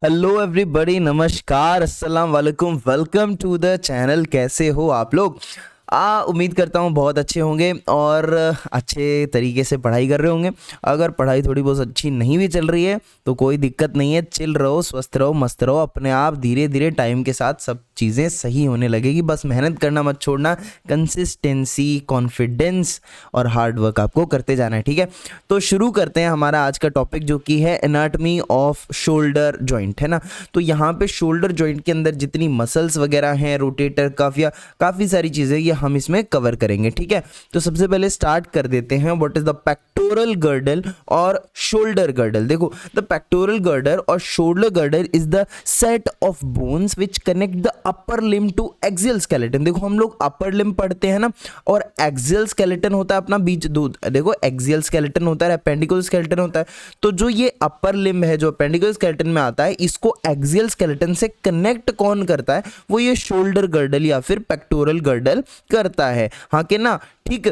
Hello everybody, नमस्कार, अस्सलाम वालेकुम, वेलकम टू द चैनल। कैसे हो आप लोग? उम्मीद करता हूँ बहुत अच्छे होंगे और अच्छे तरीके से पढ़ाई कर रहे होंगे। अगर पढ़ाई थोड़ी बहुत अच्छी नहीं भी चल रही है तो कोई दिक्कत नहीं है, चिल रहो, स्वस्थ रहो, मस्त रहो। अपने आप धीरे धीरे टाइम के साथ सब चीज़ें सही होने लगेगी। बस मेहनत करना मत छोड़ना, कंसिस्टेंसी, कॉन्फिडेंस और हार्ड वर्क आपको करते जाना है। ठीक है, तो शुरू करते हैं हमारा आज का टॉपिक जो कि है एनाटमी ऑफ शोल्डर जॉइंट, है ना। तो यहाँ पे शोल्डर जॉइंट के अंदर जितनी मसल्स वगैरह हैं, रोटेटर कफ या काफ़ी सारी चीज़ें ये हम इसमें कवर करेंगे। ठीक है, तो सबसे पहले स्टार्ट कर देते हैं। What is the pectoral girdle और शोल्डर गर्डल? देखो, द पेक्टोरल गर्डल और shoulder girdle is the set of bones which connect the upper limb to axial skeleton. देखो, हम लोग अपर लिम्ब पढ़ते हैं ना, और एक्सियल स्केलेटन होता है अपना बीच दूध। देखो, एक्सियल स्केलेटन होता है, अपेंडिकुलर स्केलेटन होता है। तो जो ये अपर लिम्ब है जो अपेंडिकुलर स्केलेटन में आता है, इसको एक्सियल स्केलेटन से कनेक्ट कौन करता है? वो ये शोल्डर गर्डल या फिर पेक्टोरल गर्डल करता है। हाँ के ना, ठीक।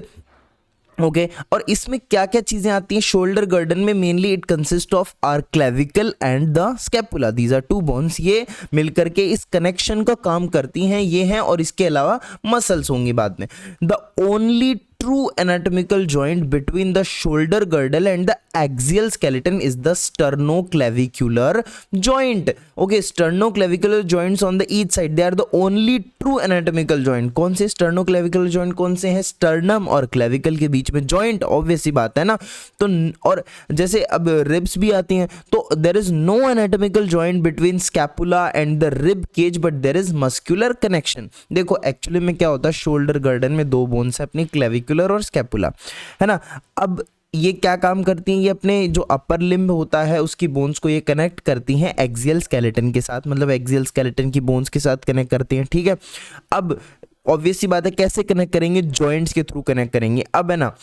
ओके, और इसमें क्या क्या चीजें आती हैं शोल्डर गर्डन में? Mainly it consist of are clavicle and the scapula. These are two bones, ये मिलकर के इस कनेक्शन का काम करती हैं, ये हैं। और इसके अलावा मसल्स होंगी बाद में। The only true anatomical joint between the shoulder girdle and the axial skeleton is the sternoclavicular joint. Okay, sternoclavicular joints on the each side, they are the only true anatomical joint. कौन से sternoclavicular joint कौन से हैं? sternum और clavicle के बीच में joint, obvious सी बात है ना। तो और जैसे अब ribs भी आती हैं, तो there is no anatomical joint between scapula and the rib cage but there is muscular connection. देखो, एक्चुअली में क्या होता है, शोल्डर गर्डन में दो बोन्स है अपनी, क्लेविकुलर और स्कैपुला, है ना। अब ये क्या काम करती हैं? ये अपने जो अपर लिम्ब होता है उसकी बोन्स को ये कनेक्ट करती हैं एक्सियल स्केलेटन के साथ, मतलब एक्सियल स्केलेटन की बोन्स के साथ कनेक्ट करती हैं। ठीक है, अब ऑब्वियस सी बात है, कैसे कनेक्ट करेंगे? जॉइंट्स के थ्रू कनेक्ट करेंगे। अब है ना,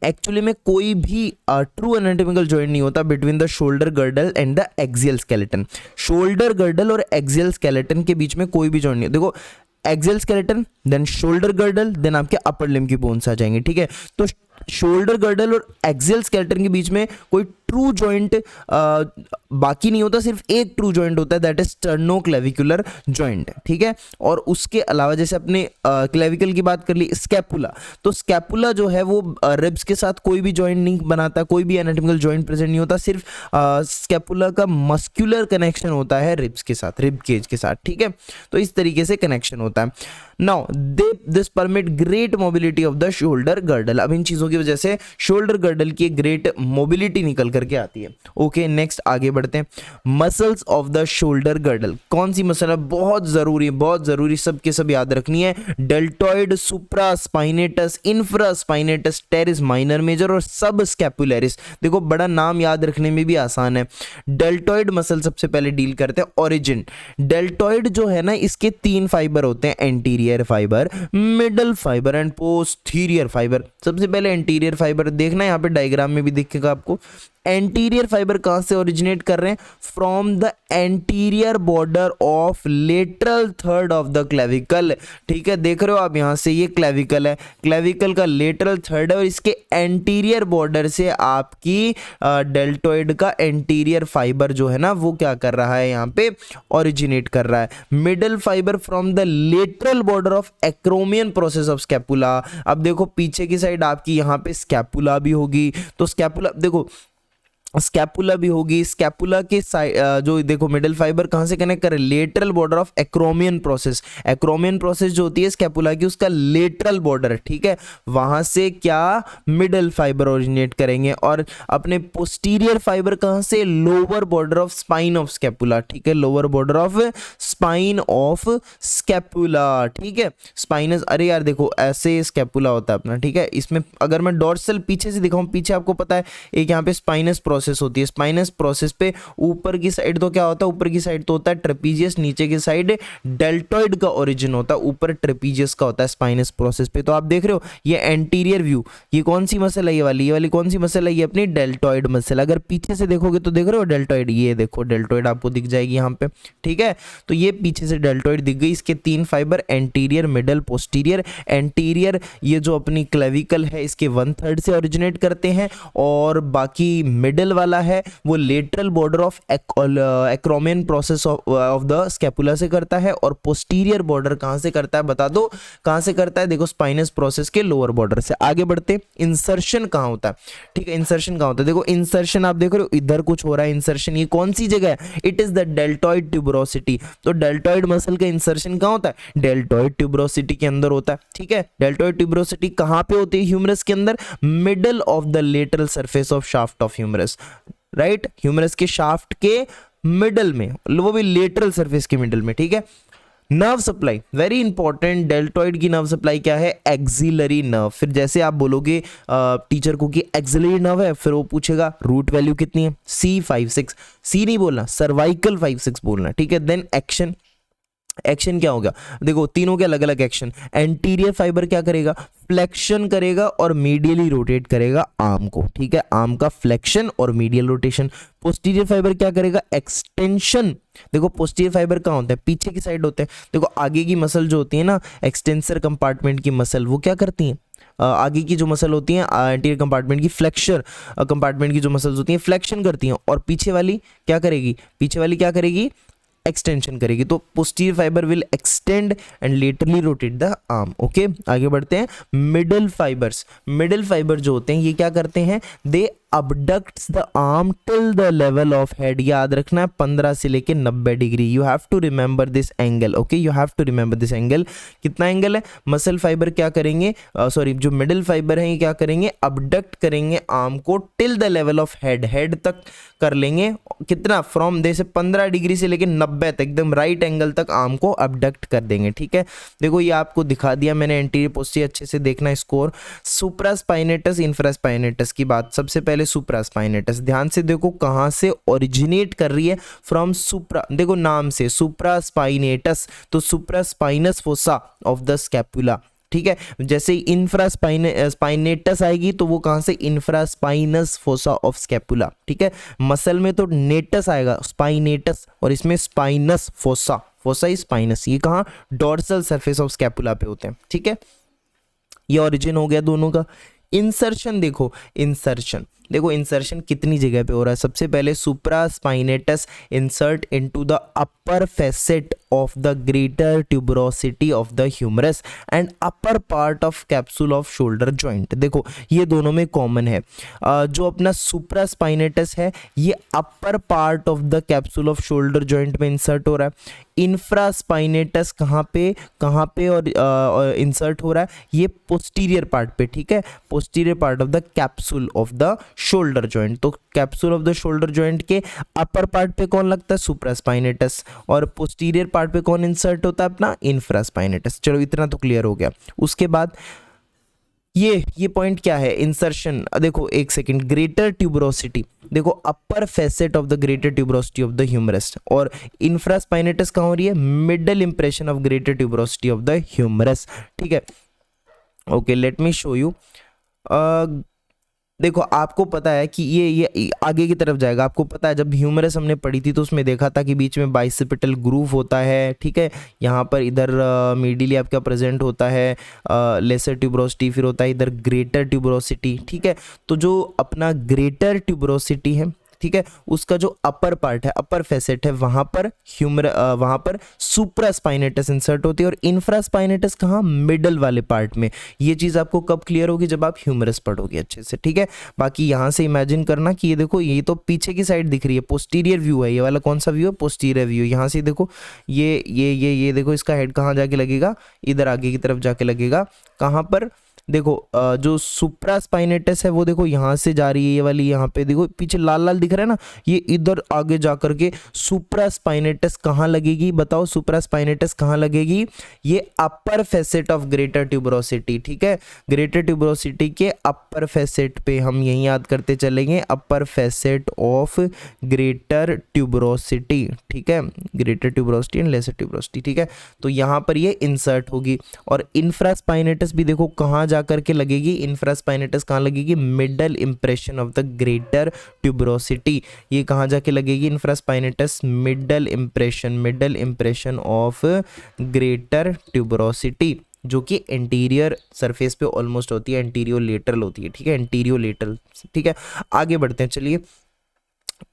एक्चुअली में कोई भी ट्रू एनाटॉमिकल जॉइंट नहीं होता between the shoulder girdle and the axial skeleton. Shoulder girdle और एक्सियल स्केलेटन के बीच में कोई भी जॉइंट नहीं। देखो, axial skeleton, then shoulder girdle, then आपके अपर लिम्ब की बोन्स आ जाएंगे। ठीक है, तो शोल्डर गर्डल और एक्सियल स्केलेटन के बीच में कोई ट्रू जॉइंट बाकी नहीं होता, सिर्फ एक ट्रू जॉइंट होता है, दैट इज स्टर्नोक्लेविकुलर जॉइंट। ठीक है, और उसके अलावा जैसे अपने क्लेविकल की बात कर ली, स्कैपुला, तो स्कैपुला जो है वो रिब्स के साथ कोई भी जॉइंट नहीं बनाता, कोई भी एनाटॉमिकल जॉइंट प्रेजेंट नहीं होता, सिर्फ स्कैपुला का मस्कुलर कनेक्शन होता है रिब्स के साथ, रिब केज के साथ। ठीक है, तो इस तरीके से कनेक्शन होता है। Now this permit great mobility of the shoulder girdle. अब इन चीजों की वजह से शोल्डर गर्डल की ग्रेट मोबिलिटी निकल करके आती है। ओके, नेक्स्ट आगे बढ़ते हैं। Muscles of the shoulder girdle, कौन सी मसल है? बहुत जरूरी, बहुत जरूरी, सबके सब याद रखनी है। Deltoid, supraspinatus, infraspinatus, teres minor major और सब स्कैपुलरिस। देखो, बड़ा नाम याद रखने में भी आसान है। डेल्टॉइड मसल सबसे पहले डील करते हैं। ओरिजिन, डेल्टॉइड जो है ना, इसके 3 फाइबर होते हैं, anterior fibre, middle fibre and posterior fibre. सबसे पहले एंटीरियर फाइबर देखना, यहाँ पे डायग्राम में भी दिखेगा आपको। एंटीरियर फाइबर कहां से ओरिजिनेट कर रहे हैं? From the anterior border of lateral third of the clavicle. ठीक है, देख रहे हो आप, यहां से ये क्लेविकल है, क्लेविकल का लेटरल थर्ड है और इसके एंटीरियर बॉर्डर से आपकी डेल्टॉइड का एंटीरियर फाइबर जो है ना, वो क्या कर रहा है, यहाँ पे ओरिजिनेट कर रहा है। Middle fibre from the lateral border of acromion process of scapula. अब देखो, पीछे की साइड आपकी यहाँ पे स्कैपुला भी होगी, तो स्कैपुला देखो, स्कैपुला भी होगी, स्कैपुला के साइड जो देखो मिडल फाइबर कहां से कनेक्ट करे? Lateral border of acromion process. Acromion process जो होती है स्कैपुला की, उसका लेटरल बॉर्डर, ठीक है, वहां से क्या मिडल फाइबर ओरिजिनेट करेंगे। और अपने पोस्टीरियर फाइबर कहां से? Lower border of spine of scapula. ठीक है, lower border of spine of scapula. ठीक है, स्पाइनस, अरे यार देखो, ऐसे स्कैपुला होता है अपना। ठीक है, इसमें अगर मैं डॉर्सल पीछे से दिखाऊं, पीछे आपको पता है एक यहाँ पे स्पाइनस प्रोसेस होती है। स्पाइनस प्रोसेस पे ऊपर की साइड तो क्या होता है? ऊपर की साइड तो होता है ट्रेपीजियस, नीचे की साइड डेल्टॉइड का ओरिजिन होता है, ऊपर ट्रेपीजियस का होता है स्पाइनस प्रोसेस पे। तो आप देख रहे हो ये एंटीरियर व्यू, ये कौन सी मसल है? ये वाली कौन सी मसल है? ये अपनी डेल्टॉइड मसल। अगर पीछे से देखोगे तो देख रहे हो डेल्टॉइड, ये देखो डेल्टॉइड आपको दिख जाएगी यहाँ पे। ठीक है, तो ये पीछे से डेल्टॉइड दिख गई। इसके 3 fibre, anterior, middle, posterior. Anterior ये जो अपनी क्लेविकल है इसके 1/3 से ओरिजिनेट करते हैं, और बाकी मिडल मिडल वाला है वो lateral border of acromion process of the scapula से करता है, और पोस्टीरियर बॉर्डर कहाँ से करता है बता दो, कहाँ से करता है, देखो स्पाइनस प्रोसेस के लोअर बॉर्डर से। आगे बढ़ते, इंसर्शन कहाँ होता है, ठीक है, इंसर्शन कहाँ होता है, देखो इंसर्शन आप देख रहे हो इधर कुछ हो रहा है इंसर्शन, ये कौन सी जगह है, it is the deltoid tuberosity. तो डेल्टॉइड मसल का इंसर्शन कहाँ होता है, डेल्टॉइड ट्यूबरोसिटी के अंदर होता है, ठीक है। डेल्टॉइड ट्यूबरोसिटी कहाँ पे होती है ह्यूमरस के अंदर, middle of the lateral surface of shaft of humerus, right, humerus के शाफ्ट के मिडल में, वो भी लेटरल सरफेस के मिडल में, ठीक है। Nerve supply very important, deltoid की नर्व सप्लाई क्या है, एक्सिलरी नर्व। फिर जैसे आप बोलोगे टीचर को कि एक्सिलरी नर्व है, फिर वो पूछेगा रूट वैल्यू कितनी है, C5-6, सी नहीं बोलना, सर्वाइकल 5-6 बोलना, ठीक है। देन एक्शन, एक्शन क्या होगा, देखो तीनों के अलग अलग एक्शन, एंटीरियर फाइबर क्या करेगा, फ्लेक्शन करेगा और मीडियली रोटेट करेगा आर्म को, ठीक है, आर्म का फ्लेक्शन और मीडियल रोटेशन। पोस्टीरियर फाइबर क्या करेगा, एक्सटेंशन। देखो पोस्टीरियर फाइबर कहाँ होता है, पीछे की साइड होते हैं। देखो आगे की मसल जो होती है ना, एक्सटेंसर कंपार्टमेंट की मसल, वो क्या करती हैं, आगे की जो मसल होती है एंटीरियर कंपार्टमेंट की, फ्लेक्सर कंपार्टमेंट की जो मसल्स होती हैं फ्लेक्शन करती हैं, और पीछे वाली क्या करेगी, पीछे वाली क्या करेगी, एक्सटेंशन करेगी। तो posterior fibre will extend and laterally rotate the arm. Okay, आगे बढ़ते हैं। मिडल फाइबर्स, मिडल फाइबर जो होते हैं ये क्या करते हैं, दे abducts the arm till the level of head। याद रखना है 15 से लेके 90 degree, you have to remember this angle, okay, you have to remember this angle। कितना एंगल है, मसल फाइबर क्या करेंगे, सॉरी जो मिडल फाइबर है ये क्या करेंगे, abduct करेंगे आर्म को till the level of head, head तक कर लेंगे, कितना, फ्रॉम जैसे 15 डिग्री से लेके 90 तक, एकदम राइट एंगल तक आर्म को abduct कर देंगे, ठीक है। देखो ये आपको दिखा दिया मैंने, एंटीरियर पोस्टीरियर अच्छे से देखना स्कोर। सुप्रास्पाइनेटस इंफ्रास्पाइनेटस की बात, सबसे पहले सुप्रास्पाइनेटस, ध्यान से देखो कहां से ओरिजिनेट कर रही है, फ्रॉम सुप्रा, देखो नाम से सुप्रास्पाइनेटस, तो सुप्रास्पाइनस फोसा ऑफ द स्कैपुला, ठीक है। जैसे स्पाइनेटस आएगी तो वो कहां से, इंफ्रास्पाइनस फोसा ऑफ स्कैपुला, ठीक है। मसल में तो नेटस आएगा, स्पाइनेटस, और इसमें spinous fossa, fossa is spinous, ये कहां, डॉर्सल सरफेस ऑफ स्कैपुला पे होते हैं, ठीक है। ये ओरिजिन हो गया दोनों का। इंसर्शन देखो, इंसर्शन देखो, इंसर्शन कितनी जगह पे हो रहा है, सबसे पहले supraspinatus insert into the upper facet of the greater tuberosity of the humerus and upper part of capsule of shoulder joint. देखो ये दोनों में कॉमन है, जो अपना सुप्रास्पाइनेटस है ये अपर part of the capsule of shoulder joint में इंसर्ट हो रहा है। इंफ्रास्पाइनेटस कहाँ पे और इंसर्ट हो रहा है, ये पोस्टीरियर पार्ट पे, ठीक है, posterior part of the capsule of the shoulder joint. तो capsule of the shoulder joint के अपर पार्ट पे कौन लगता है, सुप्रास्पाइनेटस, और पोस्टीरियर पार्ट पे कौन इंसर्ट होता है, अपना इंफ्रास्पाइनेटस। चलो इतना तो क्लियर हो गया। उसके बाद ये पॉइंट क्या है, इंसर्शन, देखो एक सेकंड, ग्रेटर ट्यूबरोसिटी, देखो upper facet of the greater tuberosity of the humerus, और इंफ्रास्पाइनेटस कहाँ हो रही है, middle impression of greater tuberosity of the humerus, ठीक है। Okay, let me show you. देखो आपको पता है कि ये आगे की तरफ जाएगा, आपको पता है जब ह्यूमरस हमने पढ़ी थी तो उसमें देखा था कि बीच में बाइसेपिटल ग्रूव होता है, ठीक है, यहाँ पर इधर मीडियली आपका प्रेजेंट होता है लेसर ट्यूबरोसिटी, फिर होता है इधर ग्रेटर ट्यूबरोसिटी, ठीक है। तो जो अपना ग्रेटर ट्यूबरोसिटी है, ठीक है, उसका जो अपर पार्ट है, अपर फैसेट है, वहां पर सुप्रास्पाइनेटस इंसर्ट होती है, और इंफ्रास्पाइनेटस कहाँ, मिडल वाले पार्ट में। ये चीज आपको कब क्लियर होगी, जब आप ह्यूमरस पढ़ोगे अच्छे से, ठीक है। बाकी यहां से इमेजिन करना कि ये देखो, ये तो पीछे की साइड दिख रही है, पोस्टीरियर व्यू है, ये वाला कौन सा व्यू है, पोस्टीरियर व्यू। यहाँ से देखो ये देखो, इसका हेड कहाँ जाके लगेगा, इधर आगे की तरफ जाके लगेगा, कहाँ पर, देखो जो सुप्रास्पाइनेटस है वो देखो यहाँ से जा रही है, ये वाली यहाँ पे देखो पीछे लाल लाल दिख रहा है ना, ये इधर आगे जा करके सुप्रास्पाइनेटस कहाँ लगेगी, बताओ सुप्रास्पाइनेटस कहाँ लगेगी, ये अपर फैसेट ऑफ ग्रेटर ट्यूबरोसिटी, ठीक है। ग्रेटर ट्यूबरोसिटी के अपर फैसेट पे हम यही याद करते चलेंगे, अपर फैसेट ऑफ ग्रेटर ट्यूबरोसिटी, ठीक है, greater tuberosity and lesser tuberosity, ठीक है। तो यहाँ पर ये इंसर्ट होगी, और इंफ्रास्पाइनेटस भी देखो कहाँ करके लगेगी, इंफ्रास्पाइनेटस कहाँ लगेगी, middle impression of the greater tuberosity, ये कहाँ जाके लगेगी, infraspinatus middle impression of greater tuberosity, जो कि एंटीरियर सरफेस पे ऑलमोस्ट होती है, एंटीरियो लेटरल होती है, ठीक है, एंटीरियो लेटरल, ठीक है। आगे बढ़ते हैं, चलिए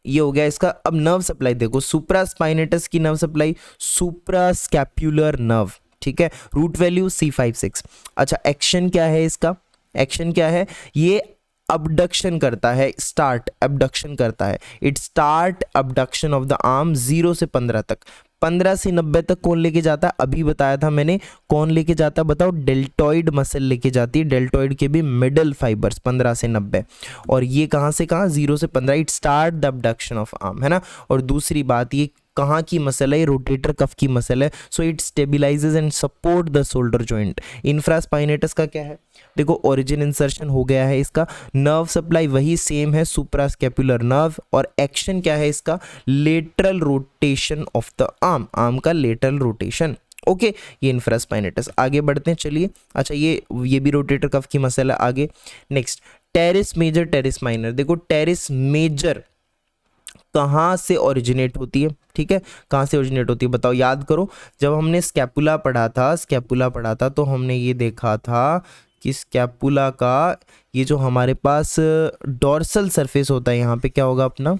ये हो गया इसका। अब नर्व सप्लाई देखो, सुप्रास्पाइनेटस की नर्व सप्लाई, सुप्रास्कैपुलर नर्व, ठीक है, रूट वैल्यू C5-6। अच्छा, एक्शन क्या है इसका, एक्शन क्या है, ये अबडक्शन करता है, स्टार्ट अबडक्शन करता है, it start abduction of the arm 0 से 15 तक। 15 से 90 तक कौन लेके जाता है, अभी बताया था मैंने, कौन लेके जाता है बताओ, डेल्टॉइड मसल लेके जाती है, डेल्टॉइड के भी मिडल फाइबर्स 15 से 90। और ये कहाँ से कहाँ, 0 से 15, it start the abduction of arm, है ना। और दूसरी बात, ये कहाँ की मसल है, रोटेटर कफ की मसल है, so it stabilises and support the shoulder joint. Infraspinatus का क्या है, देखो ओरिजिन इंसर्शन हो गया है इसका, नर्व सप्लाई वही सेम है, सुप्रास्कैपुलर नर्व, और एक्शन क्या है इसका, lateral rotation of the arm, arm का लेटरल रोटेशन। ओके, ये इंफ्रास्पाइनेटस। आगे बढ़ते हैं, चलिए। अच्छा, ये भी रोटेटर कफ की मसल है। आगे next, teres major, teres minor. देखो टेरिस मेजर कहाँ से ओरिजिनेट होती है, ठीक है, कहाँ से ओरिजिनेट होती है बताओ, याद करो। जब हमने स्कैपुला पढ़ा था, स्कैपुला पढ़ा था, तो हमने ये देखा था कि स्कैपुला का ये जो हमारे पास डॉर्सल सरफेस होता है, यहाँ पे क्या होगा अपना,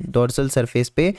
डॉर्सल सरफेस पे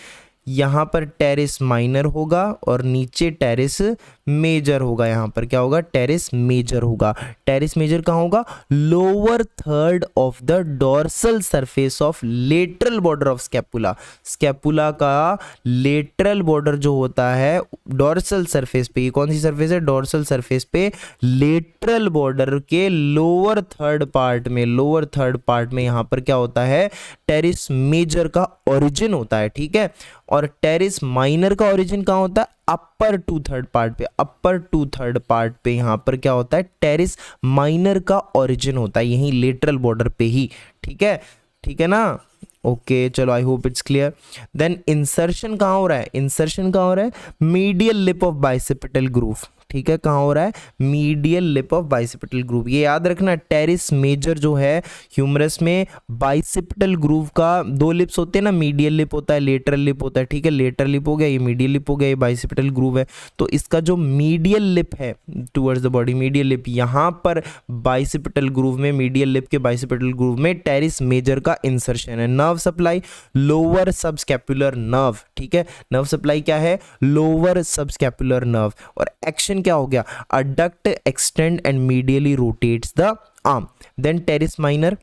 यहाँ पर टेरिस माइनर होगा और नीचे टेरिस मेजर होगा। यहाँ पर क्या होगा, टेरिस मेजर होगा। टेरिस मेजर कहाँ होगा, lower third of the dorsal surface of lateral border of scapula. Scapula का लेटरल बॉर्डर जो होता है डॉर्सल सरफेस पे, ये कौन सी सरफेस है, डॉर्सल सरफेस पे, लेटरल बॉर्डर के लोअर थर्ड पार्ट में, लोअर थर्ड पार्ट में यहाँ पर क्या होता है, टेरिस मेजर का ओरिजिन होता है, ठीक है। और टेरिस माइनर का ओरिजिन कहाँ होता है, अपर टू थर्ड पार्ट पे, अपर टू थर्ड पार्ट पे यहाँ पर क्या होता है, टेरिस माइनर का ओरिजिन होता है, यहीं लेटरल बॉर्डर पे ही, ठीक है, ठीक है ना। ओके, चलो, I hope it's clear. Then insertion कहाँ हो रहा है, इंसर्शन कहाँ हो रहा है, medial lip of bicipital groove, ठीक है, कहाँ हो रहा है, medial lip of bicipital groove. ये याद रखना, टेरिस मेजर जो है ह्यूमरस में बाइसेप्टल ग्रूव का दो लिप्स होते हैं ना, मीडियल लिप होता है, लेटरल लिप होता है, ठीक है, लेटरल लिप हो गया, ये मीडियल लिप हो गया, ये बाइसेप्टल ग्रूव है। तो इसका जो मीडियल लिप है towards the body, medial lip, यहाँ पर बाइसेप्टल ग्रूव में, मीडियल लिप के बाइसेप्टल ग्रूव में टेरिस मेजर का इंसर्शन है। Nerve supply, lower subscapular nerve, ठीक है, नर्व सप्लाई क्या है, लोअर सबस्कैपुलर नर्व। और एक्शन क्या हो गया, adduct extend and medially rotates the arm. Then teres minor,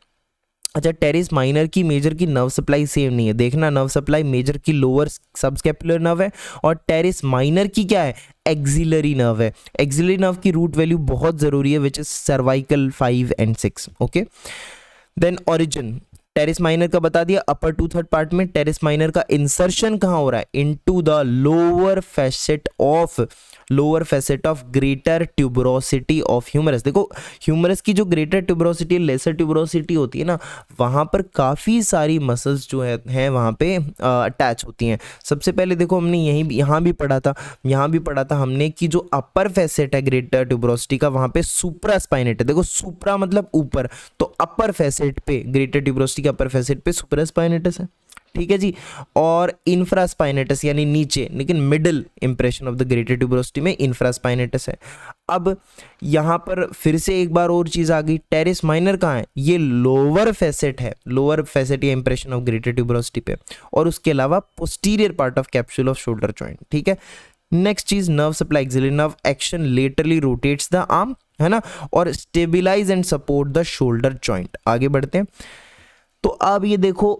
अच्छा, टेरिस माइनर की मेजर की नर्व सप्लाई सेम नहीं है, देखना, नर्व सप्लाई मेजर की लोअर सबस्कैपुलर नर्व है और टेरिस माइनर की क्या है, एक्सिलरी नर्व है। एक्सिलरी नर्व की रूट वैल्यू बहुत जरूरी है, which is cervical 5 and 6। Okay, then origin, teres minor का बता दिया, अपर टू थर्ड पार्ट में। टेरिस माइनर का इंसर्शन कहाँ हो रहा है, into the lower facet of greater tuberosity of humerus. देखो ह्यूमरस की जो ग्रेटर ट्यूबरोसिटी, लेसर ट्यूबरोसिटी होती है ना, वहाँ पर काफ़ी सारी मसल्स जो है वहाँ पे अटैच होती हैं। सबसे पहले देखो हमने यहाँ भी पढ़ा था हमने कि जो अपर फैसेट है ग्रेटर ट्यूबरोसिटी का, वहाँ पे सुप्रास्पाइनेट है। देखो सुप्रा मतलब ऊपर, तो अपर फैसेट पे, ग्रेटर ट्यूबरोसिटी के अपर फैसेट पे सुप्रास्पाइनेटस है, ठीक है जी। और इंफ्रास्पाइनेटस यानी नीचे, लेकिन middle impression of the greater tuberosity में इंफ्रास्पाइनेटस है। अब यहाँ पर फिर से एक बार और चीज़ आ गई, टेरिस माइनर कहाँ है, ये लोअर फैसेट है, लोअर फैसेट या इंप्रेशन ऑफ ग्रेटर ट्यूबरोसिटी पे, और उसके अलावा posterior part of capsule of shoulder joint, ठीक है। नेक्स्ट चीज, nerve supply, axillary nerve action laterally rotates the arm, है ना, और stabilise and support the shoulder joint. आगे बढ़ते हैं, तो अब ये देखो,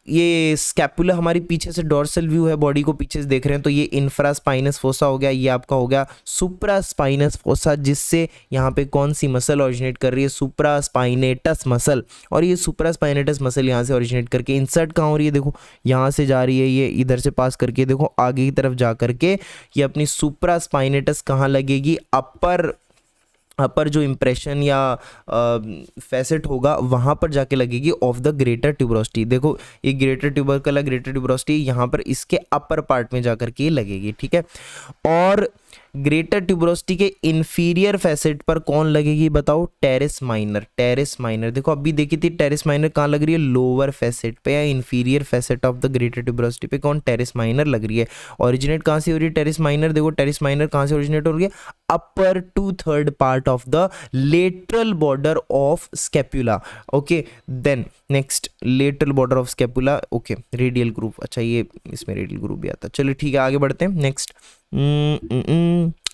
ये स्कैपुला हमारी पीछे से डॉर्सल व्यू है, बॉडी को पीछे से देख रहे हैं, तो ये इंफ्रास्पाइनस फोसा हो गया, ये आपका हो गया सुप्रास्पाइनस फोसा, जिससे यहाँ पे कौन सी मसल ओरिजिनेट कर रही है, सुप्रास्पाइनेटस मसल। और ये सुप्रास्पाइनेटस मसल यहाँ से ओरिजिनेट करके इंसर्ट कहाँ हो रही है, देखो यहाँ से जा रही है, ये इधर से पास करके देखो आगे की तरफ जा करके ये अपनी सुप्रास्पाइनेटस कहाँ लगेगी, अपर जो इंप्रेशन या फैसेट होगा वहाँ पर जाके लगेगी ऑफ द ग्रेटर ट्यूबरोसिटी। देखो ये ग्रेटर ट्यूबरकल, ग्रेटर ट्यूबरोसिटी यहाँ पर इसके अपर पार्ट में जाकर के लगेगी, ठीक है। और ग्रेटर ट्यूबरोसिटी के इंफीरियर फैसेट पर कौन लगेगी बताओ, टेरेस माइनर। टेरेस माइनर देखो अभी देखी थी, टेरेस माइनर कहाँ लग रही है, लोअर फैसेट पे या inferior facet of the greater tuberosity पे कौन, टेरेस माइनर लग रही है। ओरिजिनेट कहाँ से हो रही है टेरेस माइनर, देखो टेरेस माइनर कहाँ से ओरिजिनेट हो रही है, upper 2/3 part of the lateral border of scapula. Okay then next lateral border of scapula, okay radial groove, अच्छा ये इसमें रेडियल ग्रूव भी आता है। चलिए ठीक है आगे बढ़ते हैं नेक्स्ट।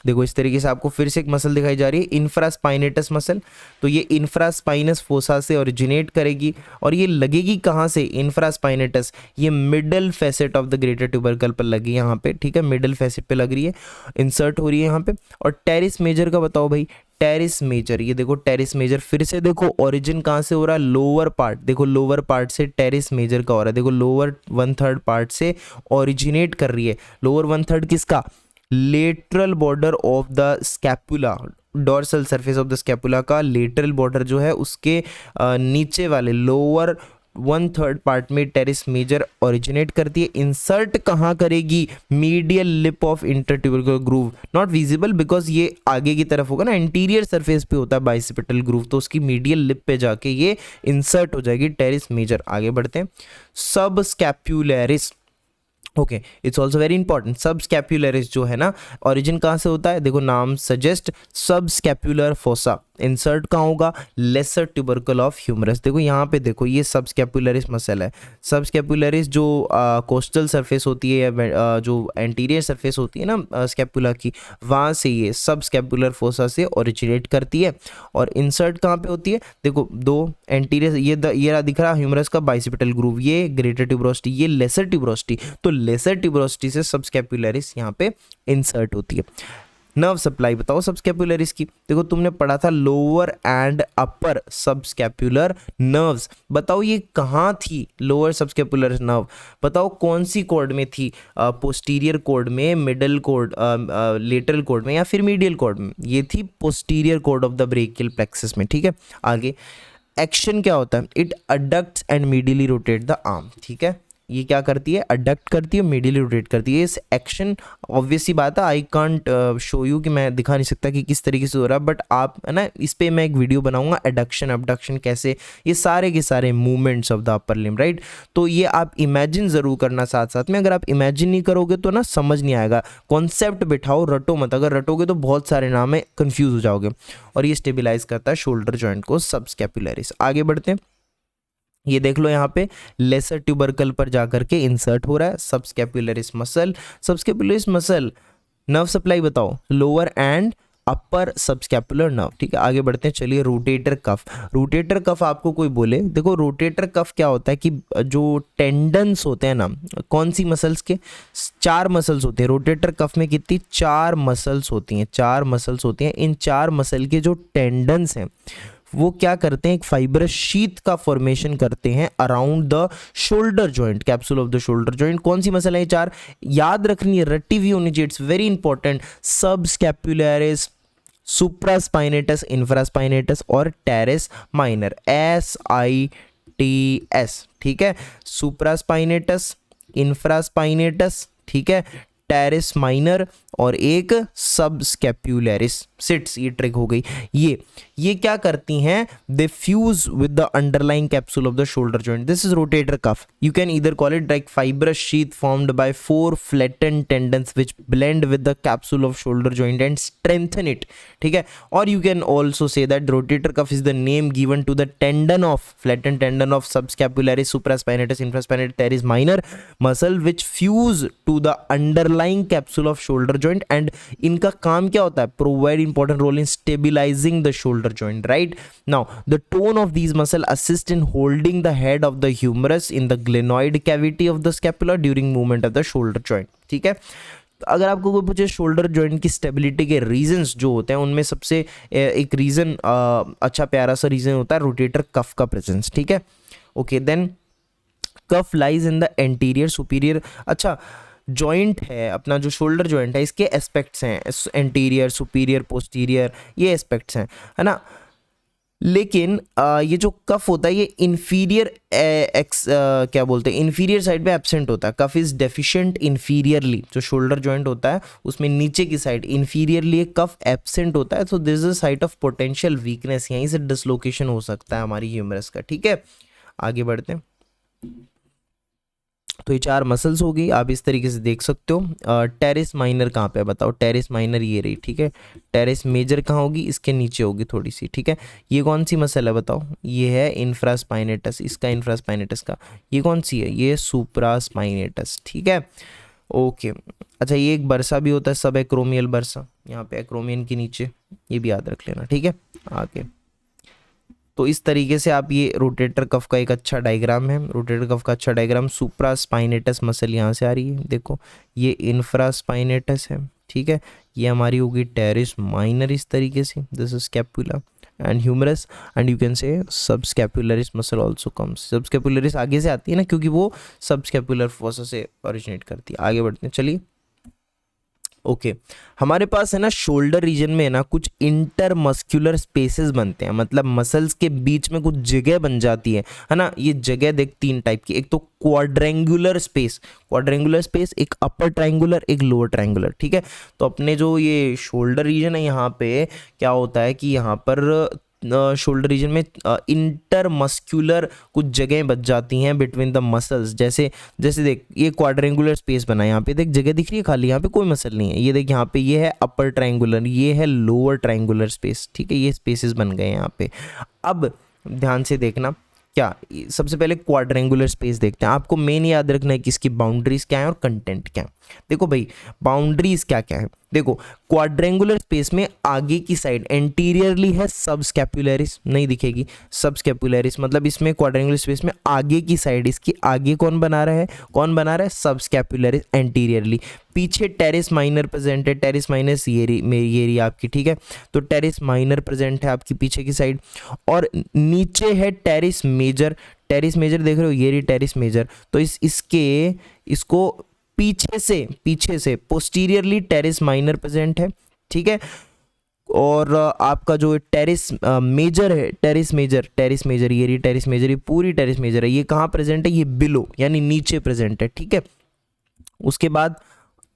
देखो इस तरीके से आपको फिर से एक मसल दिखाई जा रही है, इंफ्रास्पाइनेटस मसल। तो ये इंफ्रास्पाइनस फोसा से ओरिजिनेट करेगी और ये लगेगी कहाँ से, इंफ्रास्पाइनेटस, ये middle facet of the greater tubercle पर लगी यहाँ पे, ठीक है मिडल फैसेट पे लग रही है, इंसर्ट हो रही है यहाँ पे। और टेरिस मेजर का बताओ भाई, टेरिस मेजर, ये देखो टेरिस मेजर फिर से देखो ओरिजिन कहाँ से हो रहा है, लोअर पार्ट, देखो लोअर पार्ट से टेरिस मेजर का हो रहा है, देखो लोअर 1/3 पार्ट से ओरिजिनेट कर रही है। लोअर 1/3 किसका, lateral border of the scapula, dorsal surface of the scapula का लेटरल बॉर्डर जो है उसके नीचे वाले लोअर 1/3 पार्ट में टेरिस मेजर ओरिजिनेट करती है। इंसर्ट कहाँ करेगी, medial lip of intertubercular groove, not visible because ये आगे की तरफ होगा ना, इंटीरियर सरफेस पे होता है बाइसिपिटल ग्रूव, तो उसकी मीडियल लिप पे जाके ये इंसर्ट हो जाएगी टेरिस मेजर। आगे बढ़ते हैं, subscapularis, okay it's also very important. Subscapularis जो है ना, ओरिजिन कहाँ से होता है, देखो नाम सजेस्ट सब स्कैपुलर फोसा, इंसर्ट कहाँ होगा, लेसर ट्यूबरकल ऑफ ह्यूमरस। देखो यहाँ पे देखो ये सब स्कैपुलरिस मसल है, सब स्कैपुलरिस जो कोस्टल सरफेस होती है या जो एंटीरियर सरफेस होती है ना स्कैपुला की, वहाँ से ये सब स्कैपुलर फोसा से ओरिजिनेट करती है। और इंसर्ट कहाँ पे होती है, देखो दो एंटीरियर, ये दिख रहा ह्यूमरस का बाइसिपिटल ग्रूव, ये ग्रेटर ट्यूबरोसिटी, ये लेसर ट्यूबरोसिटी, तो लेसर ट्यूबरोसिटी से सब स्कैपुलरिस यहाँ पे इंसर्ट होती है। नर्व सप्लाई बताओ सब स्कैपुलरिस की, देखो तुमने पढ़ा था लोअर एंड अपर सब स्कैपुलर नर्व्स, बताओ ये कहाँ थी, लोअर सब स्कैपुलर नर्व बताओ कौन सी कॉर्ड में थी, पोस्टीरियर कॉर्ड में, मिडल कॉर्ड, लेटरल कॉर्ड में या फिर मीडियल कॉर्ड में, ये थी posterior cord of the brachial plexus में, ठीक है। आगे एक्शन क्या होता है, it adducts and medially rotate the arm, ठीक है ये क्या करती है, अडक्ट करती है, मीडियली रोटेट करती है। इस एक्शन ऑब्वियस सी बात है, आई कांट शो यू कि मैं दिखा नहीं सकता कि किस तरीके से हो रहा है, बट आप है ना इस पे मैं एक वीडियो बनाऊंगा, एडक्शन अबडक्शन कैसे, ये सारे के सारे movements of the upper limb, right. तो ये आप इमेजिन ज़रूर करना साथ साथ में, अगर आप इमेजिन नहीं करोगे तो ना समझ नहीं आएगा, कॉन्सेप्ट बिठाओ, रटो मत, अगर रटोगे तो बहुत सारे नाम है कन्फ्यूज़ हो जाओगे। और ये स्टेबिलाइज करता है शोल्डर जॉइंट को, सब स्कैपुलरिस। आगे बढ़ते हैं, ये देख लो यहाँ पे लेसर ट्यूबरकल पर जाकर के इंसर्ट हो रहा है सब स्कैपुलरिस मसल। सब स्कैपुलरिस मसल नर्व सप्लाई बताओ, lower and upper subscapular nerve, ठीक है। आगे बढ़ते हैं, चलिए रोटेटर कफ। रोटेटर कफ आपको कोई बोले, देखो रोटेटर कफ क्या होता है कि जो टेंडन्स होते हैं ना, कौन सी मसल्स के, 4 मसल्स होते हैं रोटेटर कफ में, कितनी, 4 मसल्स होती हैं, 4 मसल्स होती हैं। इन 4 मसल के जो टेंडन्स हैं वो क्या करते हैं, एक फाइबरस शीथ का फॉर्मेशन करते हैं around the shoulder joint, capsule of the shoulder joint. कौन सी मसल है, 4 याद रखनी है, रट्टी हुई होनी चाहिए, it's very important. Subscapularis, supraspinatus, infraspinatus और टेरेस माइनर, SITS, ठीक है। सुप्रास्पाइनेटस, इंफ्रास्पाइनेटस, ठीक है, टेरेस माइनर और एक सब स्कैपुलरिस सिट्स, ये ट्रिक हो गई। ये क्या करती हैं, they fuse with the underlying capsule of the shoulder joint, this is rotator cuff. You can either call it like fibrous sheath formed by 4 flattened tendons which blend with the capsule of shoulder joint and strengthen it, ठीक है। और you can also say that rotator cuff is the name given to the tendon of, flattened tendon of subscapularis, supraspinatus, infraspinatus, teres minor muscle which fuse to the underlying capsule of shoulder joint. And इनका काम क्या होता है, provide important role in stabilizing the shoulder joint, right? Now the tone of these muscle assist in holding the head of the humerus in the glenoid cavity of the scapula during movement of the shoulder joint, ठीक है। अगर आपको कोई पूछे shoulder joint की stability के reasons जो होते हैं, उनमें सबसे एक रीजन अच्छा प्यारा सा रीजन होता है रोटेटर कफ का प्रेजेंस, ठीक है। Okay then cuff lies in the anterior superior, अच्छा जॉइंट है अपना जो शोल्डर जॉइंट है, इसके एस्पेक्ट्स हैं, एंटीरियर, सुपीरियर, पोस्टीरियर, ये एस्पेक्ट्स हैं, है ना। लेकिन ये जो कफ होता है ये इन्फीरियर क्या बोलते हैं, इन्फीरियर साइड पे एब्सेंट होता है। कफ इज डेफिशिएंट इन्फीरियरली, जो शोल्डर जॉइंट होता है उसमें नीचे की साइड इन्फीरियरली कफ एब्सेंट होता है, तो this is a site of potential weakness, यहीं से डिसलोकेशन हो सकता है हमारी ह्यूमरस का। ठीक है, आगे बढ़ते हैं। तो ये 4 मसल्स हो गई, आप इस तरीके से देख सकते हो। टेरिस माइनर कहाँ पे है बताओ, टेरिस माइनर ये रही, ठीक है। टेरिस मेजर कहाँ होगी, इसके नीचे होगी थोड़ी सी, ठीक है। ये कौन सी मसल है बताओ, ये है इंफ्रास्पाइनेटस, इसका इंफ्रास्पाइनेटस का, ये कौन सी है, ये सुप्रास्पाइनेटस, ठीक है। ओके, अच्छा ये एक बर्सा भी होता है, सब एक्रोमियल बर्सा, यहाँ पे एक्रोमियन के नीचे, ये भी याद रख लेना, ठीक है। आगे तो इस तरीके से आप, ये रोटेटर कफ का एक अच्छा डायग्राम है, रोटेटर कफ का अच्छा डायग्राम। सुप्रा स्पाइनेटस मसल यहाँ से आ रही है, देखो ये इंफ्रा स्पाइनेटस है, ठीक है। ये हमारी होगी टेरिस माइनर इस तरीके से, this is scapula and humerus, and you can see subscapularis muscle also comes. Subscapularis आगे से आती है ना, क्योंकि वो सब स्कैपुलर फोसा से ओरिजिनेट करती है। आगे बढ़ते हैं, चलिए। ओके हमारे पास है ना शोल्डर रीजन में है ना कुछ इंटरमस्क्यूलर स्पेसेस बनते हैं, मतलब मसल्स के बीच में कुछ जगह बन जाती है ना। ये जगह देख 3 टाइप की, एक तो क्वाड्रेंगुलर स्पेस, क्वाड्रेंगुलर स्पेस, एक अपर ट्रायंगुलर, एक लोअर ट्रायंगुलर, ठीक है। तो अपने जो ये शोल्डर रीजन है यहाँ पे क्या होता है कि यहाँ पर शोल्डर रीजन में इंटरमस्क्यूलर कुछ जगह बच जाती हैं बिटवीन द मसल्स। जैसे जैसे देख ये क्वाड्रेंगुलर स्पेस बना है, यहाँ पे देख जगह दिख रही है खाली, यहाँ पे कोई मसल नहीं है। ये देख यहाँ पे ये है अपर ट्रायंगुलर, ये है लोअर ट्रायंगुलर स्पेस, ठीक है। ये स्पेसेस बन गए यहाँ पे। अब ध्यान से देखना, क्या सबसे पहले क्वाड्रेंगुलर स्पेस देखते हैं। आपको मेन याद रखना है कि इसकी बाउंड्रीज क्या है और कंटेंट क्या है। देखो भाई बाउंड्रीज क्या क्या है, देखो क्वाड्रेंगुलर स्पेस में आगे की साइड एंटीरियरली है सबस्कैपुलरिस, नहीं दिखेगी सबस्कैपुलरिस, मतलब इसमें क्वाड्रेंगुलर स्पेस में आगे की साइड, इसकी आगे कौन बना रहा है, कौन बना रहा है, सबस्कैपुलरिस एंटीरियरली। पीछे टेरिस माइनर प्रेजेंट है, टेरिस माइनस ये रही आपकी, ठीक है। तो टेरिस माइनर प्रेजेंट है आपकी पीछे की साइड, और नीचे है टेरिस मेजर। टेरिस मेजर देख रहे हो, ये रही टेरिस मेजर। तो इसको पीछे से पोस्टीरियरली टेरिस माइनर प्रेजेंट है, ठीक है। और आपका जो टेरिस मेजर है, टेरिस मेजर ये रही टेरिस मेजर, ये पूरी टेरिस मेजर है, ये कहाँ प्रेजेंट है, ये बिलो यानी नीचे प्रेजेंट है, ठीक है। उसके बाद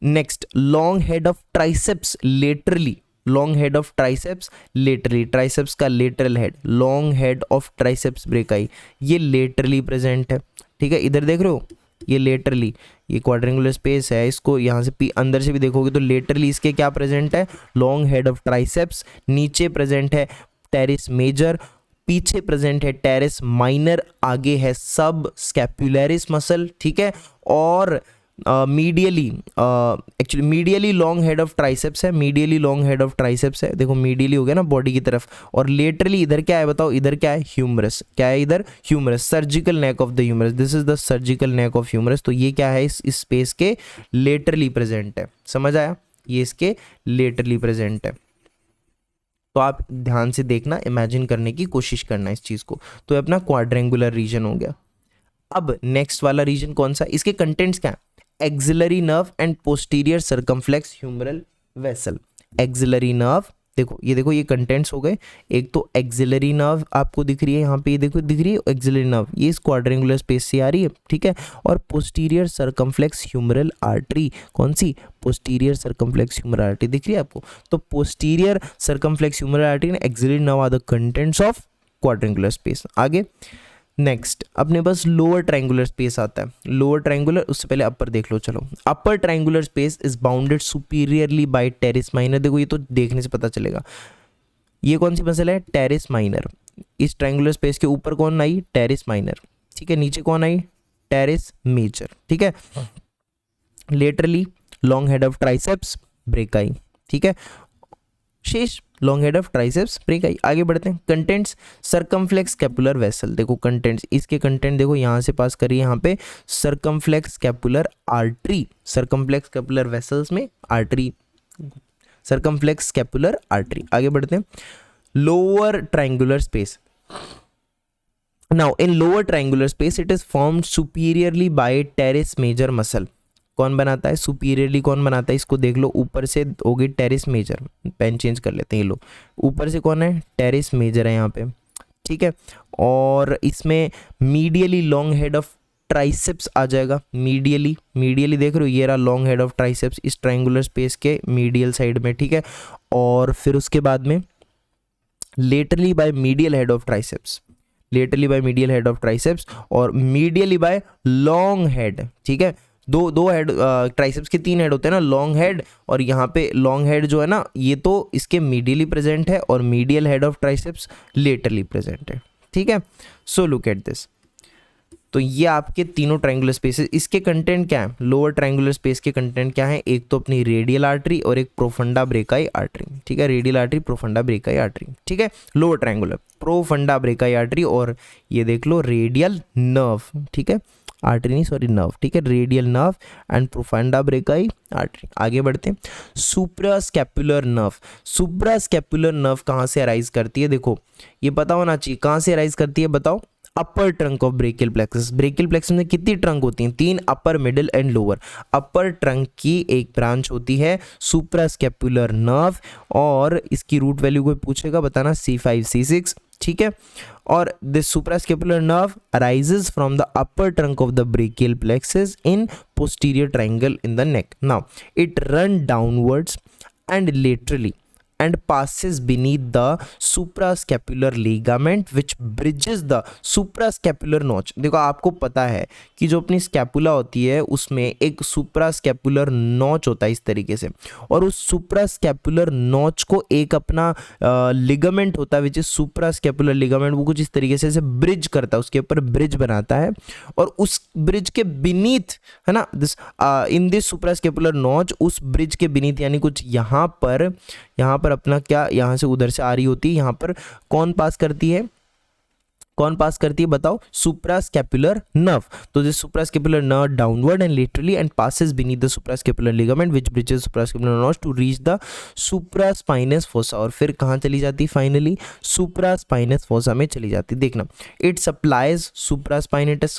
next long head of triceps laterally, long head of triceps laterally, triceps का lateral head, long head of triceps brachii, ये लेटरली प्रेजेंट है, ठीक है। इधर देख रहे हो ये लेटरली, ये क्वाड्रेंगुलर स्पेस है, इसको यहाँ से अंदर से भी देखोगे तो लेटरली इसके क्या प्रेजेंट है, लॉन्ग हेड ऑफ ट्राइसेप्स, नीचे प्रेजेंट है टेरिस मेजर, पीछे प्रेजेंट है टेरिस माइनर, आगे है सब स्कैपुलरिस मसल, ठीक है। और medially actually medially long head of triceps है, medially long head of triceps है, देखो मीडियली हो गया ना बॉडी की तरफ। और लेटरली इधर क्या है बताओ, इधर क्या है, ह्यूमरस, क्या है इधर, humerus, surgical neck of the humerus, this is the surgical neck of humerus. तो ये क्या है, इस स्पेस के लेटरली प्रेजेंट है, समझ आया, ये इसके लेटरली प्रेजेंट है। तो आप ध्यान से देखना, इमेजिन करने की कोशिश करना इस चीज को। तो अपना क्वाड्रेंगुलर रीजन हो गया। अब नेक्स्ट वाला रीजन कौन सा, इसके कंटेंट्स क्या है, axillary nerve and posterior circumflex humeral vessel. Axillary nerve देखो, ये देखो ये कंटेंट्स हो गए। एक तो एक्सिलरी नर्व आपको दिख रही है यहाँ पे, ये देखो दिख रही है एक्सिलरी नर्व, ये इस क्वाड्रेंगुलर स्पेस से आ रही है, ठीक है। और पोस्टीरियर सर्कमफ्लेक्स ह्यूमरल आर्टरी, कौन सी, पोस्टीरियर सर्कमफ्लेक्स ह्यूमरल आर्टरी दिख रही है आपको। तो posterior circumflex humeral artery and axillary nerve are the contents of quadrangular space. आगे नेक्स्ट अपने पास लोअर ट्रायंगुलर स्पेस आता है। लोअर ट्रायंगुलर, उससे पहले अपर देख लो चलो। Upper triangular space is bounded superiorly by teres minor, देखो ये तो देखने से पता चलेगा। ये कौन सी मसल है, टेरिस माइनर। इस ट्रायंगुलर स्पेस के ऊपर कौन आई, टेरिस माइनर, ठीक है। नीचे कौन आई, टेरिस मेजर, ठीक है। Laterally long head of triceps brachii, ठीक है। शेष long head of triceps brachii. आगे बढ़ते हैं, कंटेंट्स सर्कमफ्लेक्स स्कैपुलर वेसल, देखो कंटेंट्स, इसके कंटेंट देखो यहाँ से पास करिए, यहाँ पे circumflex scapular artery, circumflex scapular vessels में आर्टरी, सर्कमफ्लेक्स स्कैपुलर आर्टरी। आगे बढ़ते हैं, lower triangular space. Now in lower triangular space it is formed superiorly by teres major muscle. कौन बनाता है, सुपीरियरली कौन बनाता है, इसको देख लो, ऊपर से होगी टेरिस मेजर, पेन चेंज कर लेते हैं, ये लो ऊपर से कौन है, टेरिस मेजर है यहाँ पे, ठीक है। और इसमें medially long head of triceps आ जाएगा, मीडियली देख रहे हो, ये रहा लॉन्ग हेड ऑफ ट्राइसेप्स इस ट्रायंगुलर स्पेस के मीडियल साइड में, ठीक है। और फिर उसके बाद में laterally by medial head of triceps, laterally by medial head of triceps और मीडियली बाय लॉन्ग हेड, ठीक है। दो हेड, ट्राइसेप्स के 3 हेड होते हैं ना, लॉन्ग हेड और यहाँ पे लॉन्ग हेड जो है ना ये तो इसके मीडियली प्रेजेंट है और medial head of triceps laterally present है, ठीक है। सो लुक एट दिस, तो ये आपके तीनों ट्रायंगुलर स्पेसेस, इसके कंटेंट क्या है, लोअर ट्रायंगुलर स्पेस के कंटेंट क्या है, एक तो अपनी रेडियल आर्टरी और एक प्रोफंडा ब्रेकाई आर्टरी, ठीक है। Radial artery, profunda brachii artery, ठीक है। Lower triangular profunda brachii artery और ये देख लो रेडियल नर्व, ठीक है, आर्टरी नहीं सॉरी नर्व, ठीक है, radial nerve and profunda brachii artery. आगे बढ़ते हैं, सुप्रास्कैपुलर नर्व, सुप्रास्कैपुलर नर्व कहाँ से अराइज करती है, देखो ये पता होना चाहिए कहाँ से अराइज करती है, बताओ। अपर trunk of brachial plexus, brachial plexus में कितनी ट्रंक होती हैं, 3, upper middle and lower. Upper trunk की एक ब्रांच होती है सुप्रास्कैपुलर नर्व और इसकी रूट वैल्यू कोई पूछेगा बताना C5 C6, ठीक है। और this suprascapular nerve arises from the upper trunk of the brachial plexus in posterior triangle in the neck. Now it run downwards and laterally and passes beneath the suprascapular ligament which bridges the suprascapular notch। देखो आपको पता है कि जो अपनी scapula होती है उसमें एक सुप्रास्कैपुलर नॉच होता है इस तरीके से, और उस सुप्रास्कैपुलर नॉच को एक अपना लिगामेंट होता है विच इज सुप्रास्कैपुलर लिगामेंट, वो कुछ इस तरीके से ब्रिज करता है, उसके ऊपर ब्रिज बनाता है और उस ब्रिज के बीनीथ है ना this in this suprascapular notch, उस ब्रिज के बीनीथ यानी कुछ यहाँ पर अपना क्या यहाँ से उधर से आ रही होती है, यहाँ पर कौन पास करती है, कौन पास करती है बताओ, सुप्रास्कैपुलर नर्व। तो this suprascapular nerve downward and laterally and passes beneath the suprascapular ligament which bridges suprascapular notch to reach the supraspinous fossa, और फिर कहाँ चली जाती, फाइनली सुप्रास्पाइनस फोसा में चली जाती। देखना, it supplies supraspinatus,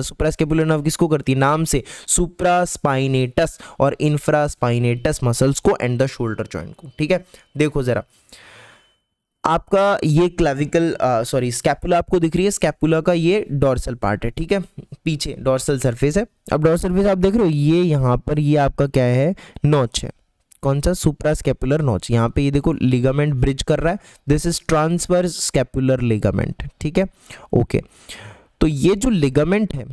suprascapular nerve किसको करती है, नाम से सुप्रास्पाइनेटस और इंफ्रास्पाइनेटस मसल्स को एंड द शोल्डर जॉइंट को, ठीक है। देखो जरा आपका ये क्लाविकल सॉरी स्कैपुला आपको दिख रही है, स्कैपुला का ये डॉर्सल पार्ट है, ठीक है, पीछे डॉर्सल सरफेस है। अब डॉर्सल सरफेस आप देख रहे हो, ये यहाँ पर ये आपका क्या है, नॉच है, कौन सा, सुप्रास्कैपुलर नॉच। यहाँ पे ये देखो लिगामेंट ब्रिज कर रहा है, this is transverse scapular ligament, ठीक है, ओके। तो ये जो लिगामेंट है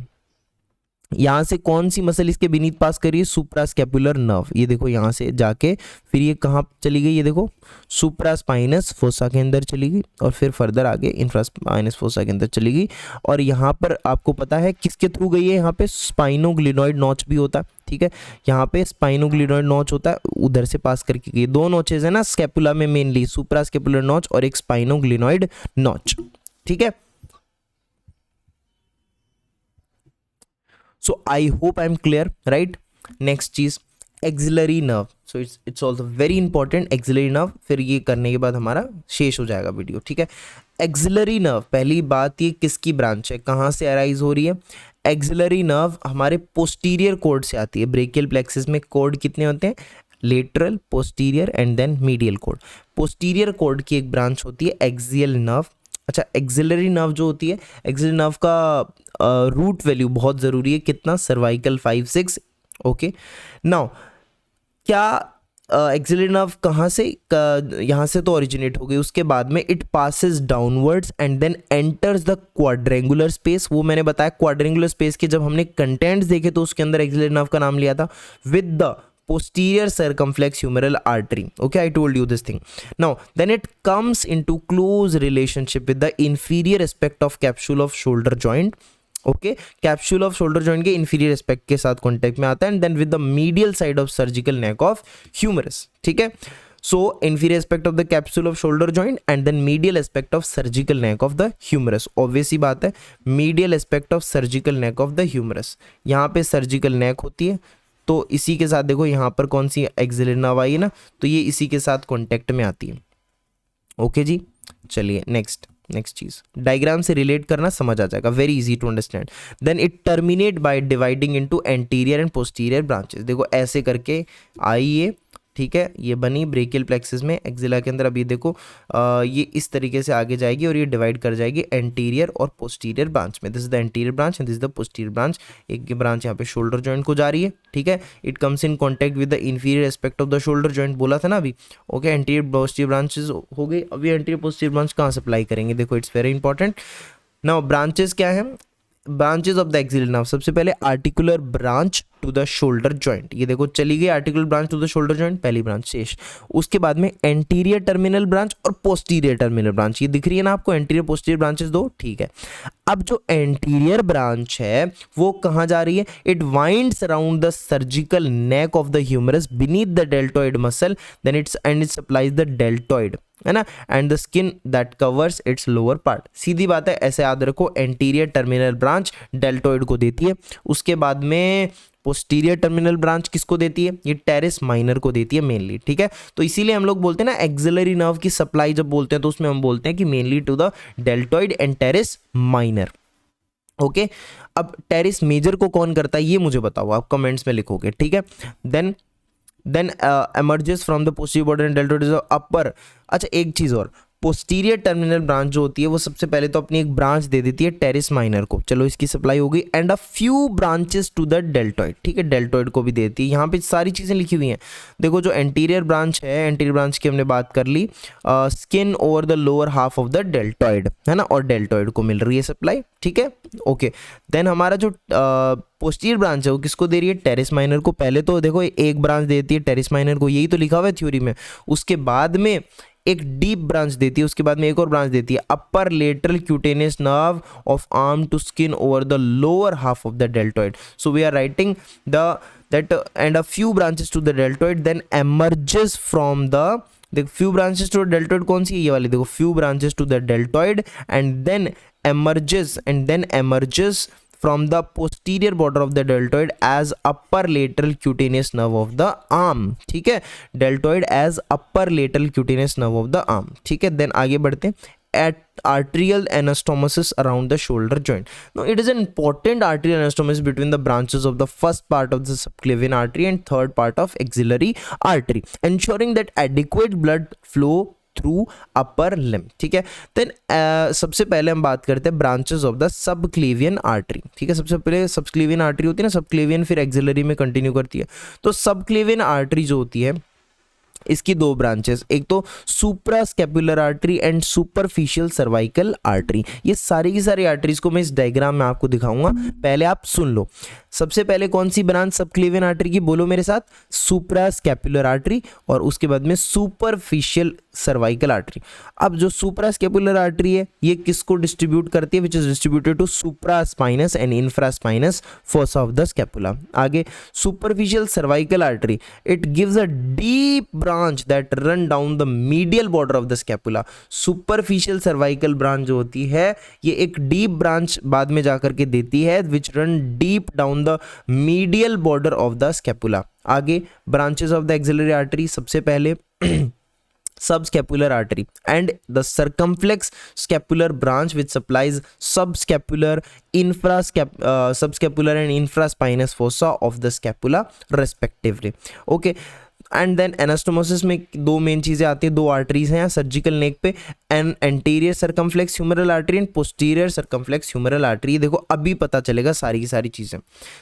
यहाँ से कौन सी मसल इसके बीनीथ पास करिए, सुप्रास्कैपुलर नर्व, ये देखो यहाँ से जाके फिर ये कहाँ चली गई, ये देखो सुप्रास्पाइनस फोसा के अंदर चली गई और फिर फर्दर आगे इंफ्रास्पाइनस फोसा के अंदर चली गई। और यहाँ पर आपको पता है किसके थ्रू गई है, यहाँ पे स्पाइनोग्लिनॉइड नॉच भी होता है, ठीक है, यहाँ पे स्पाइनोग्लिनॉइड नॉच होता है, उधर से पास करके गई। 2 नॉचेज है ना स्कैपुला में मेनली, सुप्रास्कैपुलर नॉच और एक स्पाइनोग्लिनॉइड नॉच, ठीक है। So I hope I'm clear, right? Next चीज axillary nerve, so it's also very important axillary nerve, फिर ये करने के बाद हमारा शेष हो जाएगा वीडियो, ठीक है। एक्सिलरी नर्व, पहली बात ये किसकी ब्रांच है, कहाँ से अराइज हो रही है, एक्सिलरी नर्व हमारे पोस्टीरियर कोड से आती है। ब्रेकियल प्लेक्सस में कोड कितने होते हैं, lateral, posterior and then medial cord. Posterior cord की एक ब्रांच होती है एक्सियल नर्व। अच्छा, एक्सिलरी नर्व जो होती है, एक्सिलरी नर्व का रूट वैल्यू बहुत ज़रूरी है, कितना, सर्वाइकल 5 6, ओके। नाउ क्या एक्सिलरी नर्व कहाँ से, यहाँ से तो ओरिजिनेट हो गई, उसके बाद में it passes downwards and then enters the quadrangular space. वो मैंने बताया क्वाड्रेंगुलर स्पेस के जब हमने कंटेंट्स देखे तो उसके अंदर एक्सिलरी नर्व का नाम लिया था, with the posterior circumflex humeral artery, okay, I told you this thing. Now then it comes into close relationship with the inferior aspect of capsule of shoulder joint, okay, capsule of shoulder joint के inferior aspect के साथ contact में आता है, and then with the medial side of surgical neck of humerus, ठीक है। So inferior aspect of the capsule of shoulder joint and then medial aspect of surgical neck of the humerus, obvious ही बात है, medial aspect of surgical neck of the humerus, यहाँ पे surgical neck होती है, तो इसी के साथ देखो यहाँ पर कौन सी एक्सिलरी नर्व आई है ना, तो ये इसी के साथ कांटेक्ट में आती है, ओके जी। चलिए नेक्स्ट चीज डायग्राम से रिलेट करना समझ आ जाएगा, very easy to understand. Then it terminate by dividing into anterior and posterior branches. देखो ऐसे करके आई ये ठीक है, ये बनी ब्रेकियल प्लेक्सस में एक्सिला के अंदर। अभी देखो ये इस तरीके से आगे जाएगी और ये डिवाइड कर जाएगी एंटीरियर और पोस्टीरियर ब्रांच में। This is the anterior branch and this is the posterior branch. एक ब्रांच यहाँ पे शोल्डर जॉइंट को जा रही है, ठीक है। It comes in contact with the inferior aspect of the shoulder joint, बोला था ना अभी। ओके, एंटीरियर पोस्टीरियर ब्रांचेस हो गई। अभी एंटीरियर पोस्टीरियर ब्रांच कहाँ सप्लाई करेंगे, देखो it's very important. Now branches क्या है, branches of the axillary nerve. सबसे पहले articular branch to the shoulder joint, ये देखो चली गई articular branch to the shoulder joint, पहली ब्रांच शेष। उसके बाद में एंटीरियर टर्मिनल ब्रांच और पोस्टीरियर टर्मिनल ब्रांच, ये दिख रही है ना आपको, एंटीरियर पोस्टीरियर ब्रांचेस दो, ठीक है। अब जो एंटीरियर ब्रांच है वो कहाँ जा रही है, it winds around the surgical neck of the humerus beneath the deltoid muscle, then its end it supplies the deltoid, है ना, and the skin that covers its lower part. सीधी बात है, ऐसे याद रखो, एंटीरियर टर्मिनल ब्रांच डेल्टॉइड को देती है। उसके बाद में पोस्टीरियर टर्मिनल ब्रांच किसको देती है, ये टेरिस माइनर को देती है मेनली, ठीक है। तो इसीलिए हम लोग बोलते हैं ना एक्सिलरी नर्व की सप्लाई जब बोलते हैं तो उसमें हम बोलते हैं कि mainly to the deltoid and teres minor. Okay, अब टेरिस मेजर को कौन करता है ये मुझे बताओ, आप कमेंट्स में लिखोगे, ठीक है। Then emerges from the posterior border and deltoid is upper। अच्छा एक चीज़ और, पोस्टीरियर टर्मिनल ब्रांच जो होती है वो सबसे पहले तो अपनी एक ब्रांच दे देती है टेरिस माइनर को, चलो इसकी सप्लाई हो गई, and a few branches to the deltoid, ठीक है, डेल्टॉइड को भी देती है। यहाँ पे सारी चीज़ें लिखी हुई हैं, देखो जो एंटीरियर ब्रांच है, एंटीरियर ब्रांच की हमने बात कर ली, skin over the lower half of the deltoid, है ना, और डेल्टॉइड को मिल रही है सप्लाई, ठीक है। ओके, देन हमारा जो पोस्टीरियर ब्रांच है वो किसको दे रही है, टेरिस माइनर को। पहले तो देखो एक ब्रांच देती है टेरिस माइनर को, यही तो लिखा हुआ है थ्योरी में। उसके बाद में एक डीप ब्रांच देती है, उसके बाद में एक और ब्रांच देती है, upper lateral cutaneous nerve of arm to skin over the lower half of the deltoid. So we are writing that and a few branches to the deltoid then emerges from the few branches to the deltoid कौन सी है, ये वाली देखो, few branches to the deltoid and then emerges from the posterior border of the deltoid as upper lateral cutaneous nerve of the arm, ठीक है, deltoid as upper lateral cutaneous nerve of the arm, ठीक है। then आगे बढ़ते हैं, at arterial anastomosis around the shoulder joint. Now it is an important arterial anastomosis between the branches of the first part of the subclavian artery and third part of axillary artery, ensuring that adequate blood flow through upper limb, ठीक है। Then सबसे पहले हम बात करते हैं branches of the subclavian artery, ठीक है। सबसे पहले सबक्लेवियन आर्टरी होती है ना, सबक्लेवियन फिर एक्सिलरी में कंटिन्यू करती है। तो सबक्लेवियन आर्टरी जो होती है इसकी दो ब्रांचेस, एक तो suprascapular artery and superficial cervical artery. ये सारी की सारी आर्टरीज को मैं इस डायग्राम में आपको दिखाऊंगा, पहले आप सुन लो। सबसे पहले कौन सी ब्रांच सबक्लेवियन आर्टरी की, बोलो मेरे साथ, सुप्रास्कैपुलर आर्टरी, और उसके बाद में सुपरफिशियल सर्वाइकल आर्टरी। अब जो सुप्रास्कैपुलर आर्टरी है ये किसको डिस्ट्रीब्यूट करती है, which is distributed to supraspinous and infraspinous fossa of the scapula. आगे superficial cervical artery, it gives a deep branch that run down the medial border of the scapula. Superficial cervical branch जो होती है ये एक deep branch बाद में जाकर के देती है, which run deep down the medial border of the scapula. आगे branches of the axillary artery, सबसे पहले subscapular artery and the circumflex scapular branch which supplies subscapular subscapular and infraspinous fossa of the scapula respectively. Okay, and then anastomosis में दो main चीज़ें आती हैं, दो arteries हैं सर्जिकल नेक पे, and anterior circumflex humeral artery and posterior circumflex humeral artery. देखो अभी पता चलेगा सारी की सारी चीज़ें।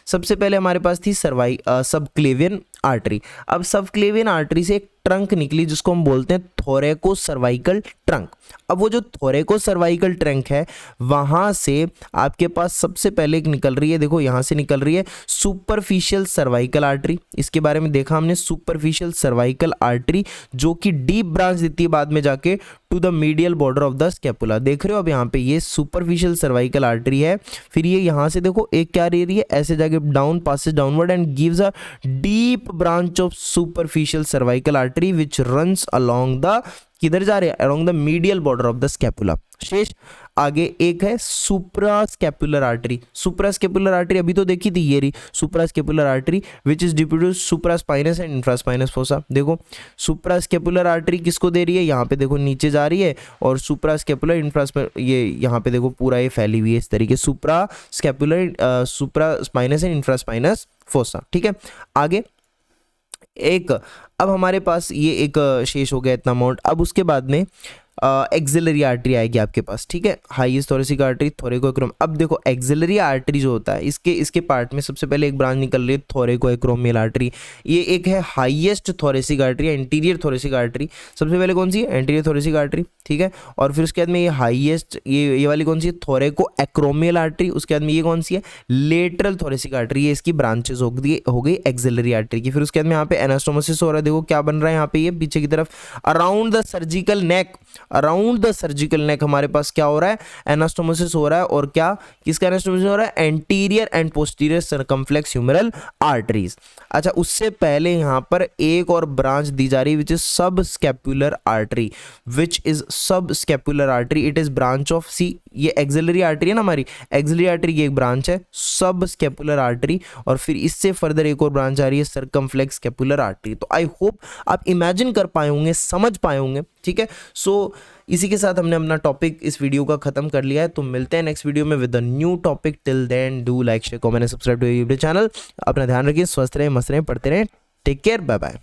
सबसे पहले हमारे पास थी सबक्लेवियन आर्टरी। अब सबक्लेवियन आर्टरी से एक ट्रंक निकली जिसको हम बोलते हैं थोरैको सर्वाइकल ट्रंक। अब वो जो थोरैको सर्वाइकल ट्रंक है वहाँ से आपके पास सबसे पहले एक निकल रही है, देखो यहाँ से निकल रही है सुपरफिशियल सर्वाइकल आर्टरी। इसके बारे में देखा हमने, सुपरफिशियल सर्वाइकल आर्टरी जो कि डीप ब्रांच देती है बाद में जाके to the medial border of the scapula. देख रहे हो अब यहाँ पे ये सुपरफिशियल सर्वाइकल आर्टरी है। फिर ये यहाँ से देखो एक क्या रह रही है, ऐसे जाके down passes downward and gives a deep branch of superficial cervical artery which runs along the, किधर जा रहे हैं, along the medial border of the scapula. शेष आगे एक है सुप्रास्कैपुलर आर्टरी। सुप्रास्कैपुलर आर्टरी अभी तो देखी थी, ये रही suprascapular artery which is deputed supraspinous and infraspinous fossa. देखो सुप्रास्कैपुलर आर्टरी किसको दे रही है, यहाँ पे देखो नीचे जा रही है, और सुप्रास्कैपुलर इंफ्रास्पाइनस ये यहाँ पे देखो पूरा ये फैली हुई है इस तरीके, सुप्रास्कैपुलर सुप्रास्पाइनस एंड इंफ्रास्पाइनस फोसा। ठीक है, आगे एक। अब हमारे पास ये एक शेष हो गया इतना अमाउंट। अब उसके बाद में एक्सिलरी आर्टरी आएगी आपके पास, ठीक है, हाईएस्ट थोरेसिक आर्टरी थोरेकोएक्रोम। अब देखो एक्सिलरी आर्टरी जो होता है इसके पार्ट में सबसे पहले एक ब्रांच निकल रही है थोरेकोएक्रोमियल आर्टरी। ये एक है highest thoracic artery, anterior thoracic artery. सबसे पहले कौन सी है? एंटीरियर थोरेसिक आर्टरी, ठीक है। और फिर उसके बाद में ये हाईएस्ट, ये वाली कौन सी है? थोरेकोएक्रोमियल आर्टरी। उसके बाद में ये कौन सी है? Lateral thoracic artery. ये इसकी ब्रांचेस हो गई एक्सिलरी आर्टरी की। फिर उसके बाद में यहाँ पे एनास्टोमोसिस हो रहा है, देखो क्या बन रहा है यहाँ पे, ये पीछे की तरफ around the surgical neck, around the surgical neck हमारे पास क्या हो रहा है? एनास्टोमोसिस हो रहा है। और क्या, किसका एनास्टोमोसिस हो रहा है? Anterior and posterior circumflex humeral arteries. अच्छा, उससे पहले यहां पर एक और ब्रांच दी जा रही है which is subscapular artery, which is subscapular artery. It is branch of C, ये एक्सिलरी आर्टरी है ना हमारी, एक्सिलरी आर्टरी की एक ब्रांच है सब स्कैपुलर आर्टरी। और फिर इससे फर्दर एक और ब्रांच आ रही है सर्कम्फ्लेक्स स्कैपुलर आर्टरी। तो आई होप आप इमेजिन कर पाए होंगे, समझ पाए होंगे, ठीक है। सो इसी के साथ हमने अपना टॉपिक इस वीडियो का खत्म कर लिया है। तो मिलते हैं नेक्स्ट वीडियो में with a new topic. Till then do like share comment subscribe to YouTube channel. अपना ध्यान रखिए, स्वस्थ रहें, मस्त रहें, पढ़ते रहें। Take care, bye bye.